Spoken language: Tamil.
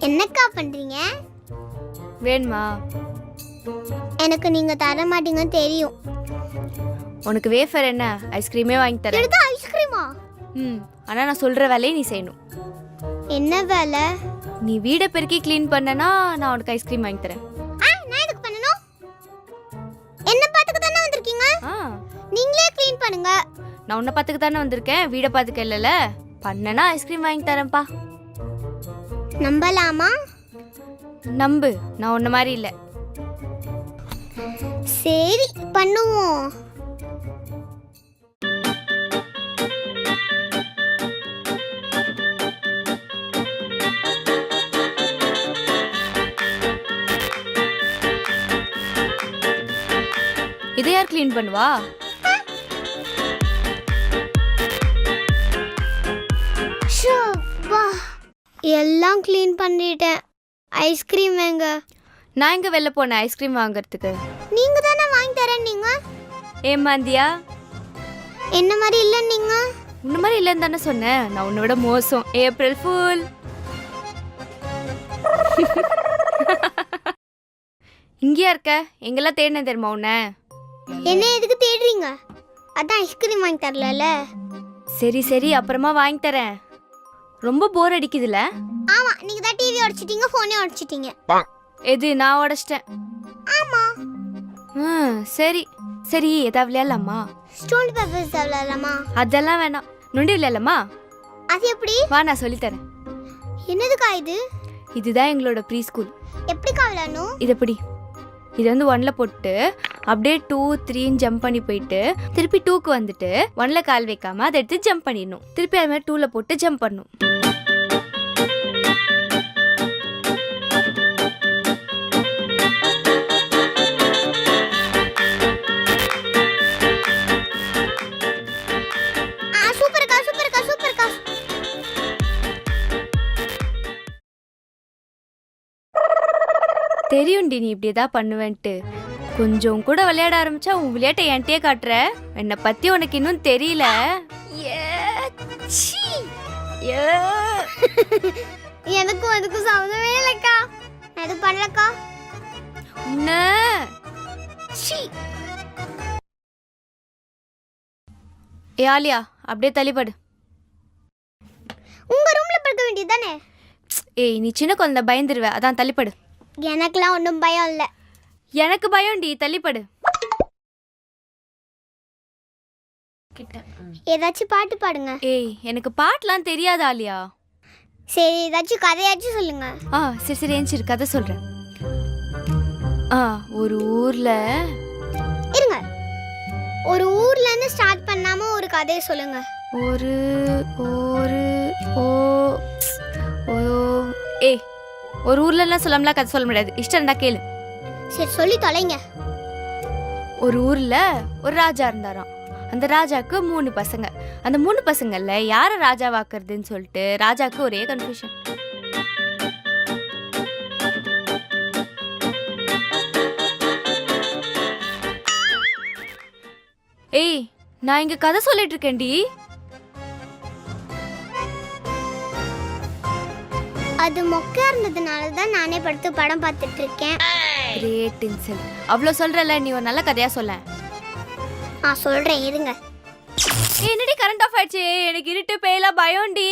என்னக்கா பண்றீங்க? வேணுமா? எனக்கு நீங்க தர மாட்டீங்கன்னு தெரியும். உனக்கு வேஃபர் என்ன, ஐஸ்கிரீமே வாங்கி தரேன். எடுத்து ஐஸ்கிரீமா? ஆனா நான் சொல்ற வேலையை நீ செய்யணும். என்ன வேலை? நீ வீடை பெருக்கி க்ளீன் பண்ணனா நான் உனக்கு ஐஸ்கிரீம் வாங்கி தரேன். நான் எதுக்கு பண்ணணும்? என்ன பாத்துக்க தானே வந்திருக்கீங்க? நீங்களே க்ளீன் பண்ணுங்க. நான் உன்னை பாத்துக்க தானே வந்திருக்கேன், வீடை பாத்துக்க இல்லல. பண்ணனா ஐஸ்கிரீம் வாங்கி தரேன்ப்பா. நம்பலாமா? நம்பு, நான் உன்ன மாதிரி இல்லை. சரி பண்ணுவோம். இதை யார் க்ளீன் பண்ணுவா? எல்லாம் க்ளீன் பண்ணிட்டேன். ஐஸ்கிரீம் எங்க? நான் எங்க வெளில போனேன் ஐஸ்கிரீம் வாங்குறதுக்கு? நீங்க தானே வாங்கி தரேன். நீங்க ஏமாந்தியா? என்ன மாதிரி இல்ல. நீங்க உன்ன மாதிரி இல்லைன்னு தானே சொன்னேன். நான் உன்னை விட மோசம். April fool. இங்கேயா இருக்க? எங்கெல்லாம் தேடினேன் தெரியுமா உன்னை? என்ன எதுக்கு தேடுறீங்க? அதான் ஐஸ்கிரீம் வாங்கி தரல. சரி சரி, அப்புறமா வாங்கி தரேன். ரொம்ப போர் அடிக்குதுல? ஆமா, நீங்க தான் டிவி உடைச்சிட்டீங்க, போனே உடைச்சிட்டீங்க. எது? நான் உடைச்சிட்டேன். ஆமா. சரி சரி, ஏதாவது விளையாடலாமா? ஸ்டோன் பேப்பர்ஸ் விளையாடலாமா? அதெல்லாம் வேணாம். நொண்டி விளையாடலாமா? அது எப்படி? வா, நான் சொல்லித்தரேன். என்னதுக்கா இது? இதுதான் எங்களோட ப்ரீ ஸ்கூல். எப்படிக்கா விளையாடணும்? இது எப்படி? இது வந்து 1ல போட்டு அப்படியே 2 3 ஜம்ப் பண்ணி போயிட்டு திருப்பி 2க்கு வந்துட்டு 1ல கால் வைக்காம அதை எடுத்து ஜம்ப் பண்ணிடணும். திருப்பி அது மாதிரி 2ல போட்டு ஜம்ப் பண்ணணும். சூப்பர்க்கா சூப்பர்க்கா சூப்பர்க்கா. தெரியும்டி நீ இப்படி ஏதாவது பண்ணுவேன்ட்டு. கொஞ்சம் கூட விளையாட ஆரம்பிச்சா உன் விளையாட்டை என்கிட்டயே காட்டுற. என்னை பத்தி உனக்கு இன்னும் தெரியல. எனக்கும் அதுக்கும் சம்மந்தமே இல்லக்கா. அது பண்ணலக்கா. ஆலியா, அப்படியே தள்ளிப்படு. உங்க ரூம்ல படுக்க வேண்டியதானே? ஏய், நீ சின்ன குழந்தை, பயந்துருவ. அதான் தள்ளிப்படு. எனக்குலாம் ஒன்றும் பயம் இல்லை. எனக்கு பயம்டி, தள்ளிப்படு. ஏதாச்சும் பாட்டு பாடுங்க. ஏய், எனக்கு பாட்டுலாம் தெரியாது ஆலியா. சரி, ஏதாச்சும் கதையாச்சும் சொல்லுங்க. சரி சரி, ஏஞ்சிரு, கதை சொல்றேன். ஒரு ஊர்ல இருங்க. ஒரு ஊர்ல இருந்து ஸ்டார்ட் பண்ணாம ஒரு கதையை சொல்லுங்க. ஒரு ஒரு ஓ ஏய், ஒரு ஊர்ல எல்லாம் சொல்லாமல கதை சொல்ல முடியாது. இஷ்டம் இருந்தா கேளு. சரி, சொல்லி தொலைங்க. ஒரு ஊர்ல ஒரு ராஜா இருந்தாராம். அந்த ராஜாக்கு 3 பசங்க. அந்த 3 பசங்கள்ல யார ராஜாவாக்குறதுன்னு சொல்லிட்டு ராஜாக்கு ஒரே கன்ஃபியூஷன். ஏய், நான் இங்க கதை சொல்லிட்டு இருக்கேன்டி. அது மொக்கையா இருந்ததுனால தான் நானே படுத்து படம் பார்த்துட்டு இருக்கேன். Great insult. அவ்வளோ சொல்றல, நீ ஒரு நல்ல கதையா சொல்ல. நான் சொல்றேன், இருங்க. என்னடி கரண்ட் ஆஃப் ஆயிடுச்சு? எனக்கு இருட்டு பேயலாம் பயம்டி.